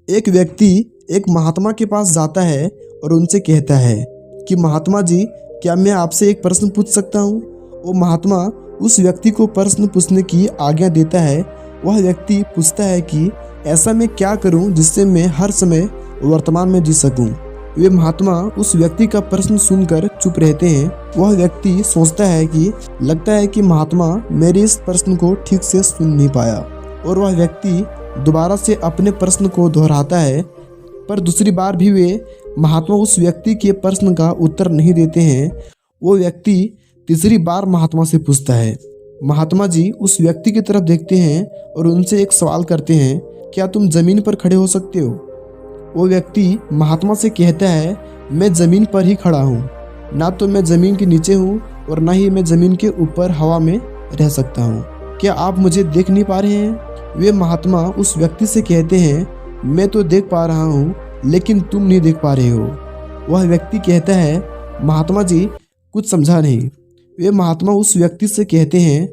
एक व्यक्ति एक महात्मा के पास जाता है और उनसे कहता है कि महात्मा जी, क्या मैं आपसे एक प्रश्न पूछ सकता हूँ। वो महात्मा उस व्यक्ति को प्रश्न पूछने की आज्ञा देता है। वह व्यक्ति पूछता है कि ऐसा मैं क्या करूँ जिससे मैं हर समय वर्तमान में जी सकूँ। वे महात्मा उस व्यक्ति का प्रश्न सुनकर चुप रहते हैं। वह व्यक्ति सोचता है कि लगता है कि महात्मा मेरे इस प्रश्न को ठीक से सुन नहीं पाया, और वह व्यक्ति दोबारा से अपने प्रश्न को दोहराता है। पर दूसरी बार भी वे महात्मा उस व्यक्ति के प्रश्न का उत्तर नहीं देते हैं। वो व्यक्ति तीसरी बार महात्मा से पूछता है। महात्मा जी उस व्यक्ति की तरफ देखते हैं और उनसे एक सवाल करते हैं, क्या तुम जमीन पर खड़े हो सकते हो। वो व्यक्ति महात्मा से कहता है, मैं ज़मीन पर ही खड़ा हूँ, ना तो मैं ज़मीन के नीचे हूँ और ना ही मैं ज़मीन के ऊपर हवा में रह सकता हूँ। क्या आप मुझे देख नहीं पा रहे हैं। वे महात्मा उस व्यक्ति से कहते हैं, मैं तो देख पा रहा हूँ लेकिन तुम नहीं देख पा रहे हो। वह व्यक्ति कहता है, महात्मा जी कुछ समझा नहीं। वे महात्मा उस व्यक्ति से कहते हैं,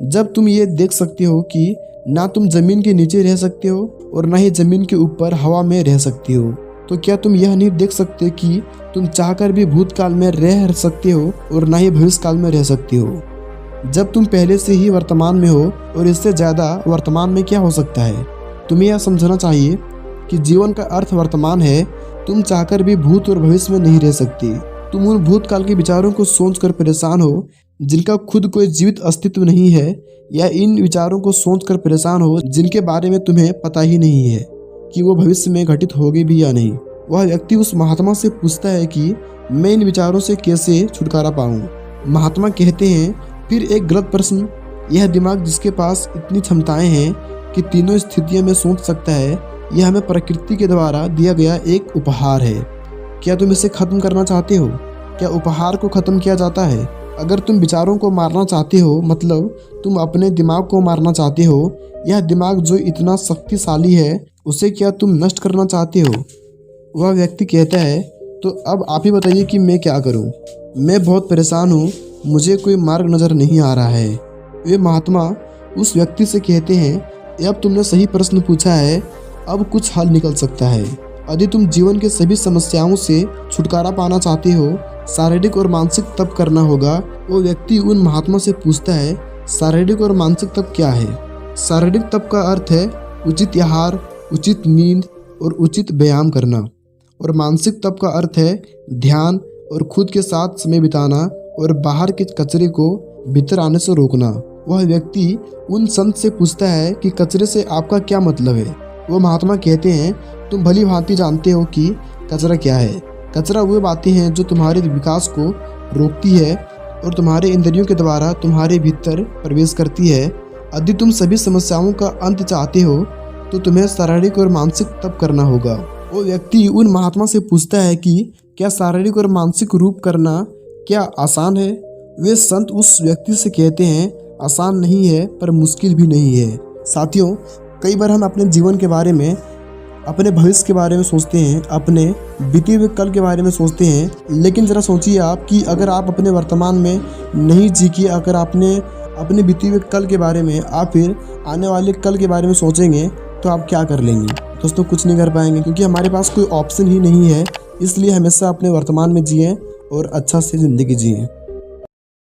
जब तुम ये देख सकते हो कि ना तुम ज़मीन के नीचे रह सकते हो और ना ही ज़मीन के ऊपर हवा में रह सकते हो, तो क्या तुम यह नहीं देख सकते कि तुम चाहकर भी भूतकाल में रह सकते हो और ना ही भविष्यकाल में रह सकते हो। जब तुम पहले से ही वर्तमान में हो और इससे ज़्यादा वर्तमान में क्या हो सकता है। तुम्हें यह समझना चाहिए कि जीवन का अर्थ वर्तमान है। तुम चाहकर भी भूत और भविष्य में नहीं रह सकते। तुम उन भूतकाल के विचारों को सोचकर परेशान हो जिनका खुद कोई जीवित अस्तित्व नहीं है, या इन विचारों को सोचकर परेशान हो जिनके बारे में तुम्हें पता ही नहीं है कि वो भविष्य में घटित होंगे भी या नहीं। वह व्यक्ति उस महात्मा से पूछता है कि मैं इन विचारों से कैसे छुटकारा पाऊँ। महात्मा कहते हैं, फिर एक गलत प्रश्न। यह दिमाग जिसके पास इतनी क्षमताएं हैं कि तीनों स्थितियों में सोच सकता है, यह हमें प्रकृति के द्वारा दिया गया एक उपहार है। क्या तुम इसे खत्म करना चाहते हो। क्या उपहार को खत्म किया जाता है। अगर तुम विचारों को मारना चाहते हो, मतलब तुम अपने दिमाग को मारना चाहते हो, यह दिमाग जो इतना शक्तिशाली है, उसे क्या तुम नष्ट करना चाहते हो। वह व्यक्ति कहता है, तो अब आप ही बताइए कि मैं क्या करूं। मैं बहुत परेशान हूं, मुझे कोई मार्ग नज़र नहीं आ रहा है। वे महात्मा उस व्यक्ति से कहते हैं, अब तुमने सही प्रश्न पूछा है, अब कुछ हल निकल सकता है। यदि तुम जीवन के सभी समस्याओं से छुटकारा पाना चाहते हो, शारीरिक और मानसिक तप करना होगा। वो व्यक्ति उन महात्मा से पूछता है, शारीरिक और मानसिक तप क्या है। शारीरिक तप का अर्थ है उचित आहार, उचित नींद और उचित व्यायाम करना, और मानसिक तप का अर्थ है ध्यान और खुद के साथ समय बिताना और बाहर के कचरे को भीतर आने से रोकना। वह व्यक्ति उन संत से पूछता है कि कचरे से आपका क्या मतलब है। वो महात्मा कहते हैं, तुम भली भांति जानते हो कि कचरा क्या है। कचरा वो बातें हैं जो तुम्हारे विकास को रोकती है और तुम्हारे इंद्रियों के द्वारा तुम्हारे भीतर प्रवेश करती है। यदि तुम सभी समस्याओं का अंत चाहते हो तो तुम्हें शारीरिक और मानसिक तप करना होगा। वो व्यक्ति उन महात्मा से पूछता है कि क्या शारीरिक और मानसिक रूप करना क्या आसान है। वे संत उस व्यक्ति से कहते हैं, आसान नहीं है पर मुश्किल भी नहीं है। साथियों, कई बार हम अपने जीवन के बारे में, अपने भविष्य के बारे में सोचते हैं, अपने बीते हुए कल के बारे में सोचते हैं, लेकिन ज़रा सोचिए आप कि अगर आप अपने वर्तमान में नहीं जी के अगर आपने अपने बीते हुए कल के बारे में, आप फिर आने वाले कल के बारे में सोचेंगे तो आप क्या कर लेंगे। दोस्तों, कुछ नहीं कर पाएंगे, क्योंकि हमारे पास कोई ऑप्शन ही नहीं है। इसलिए हमेशा अपने वर्तमान में जिएं और अच्छा से ज़िंदगी जिएं।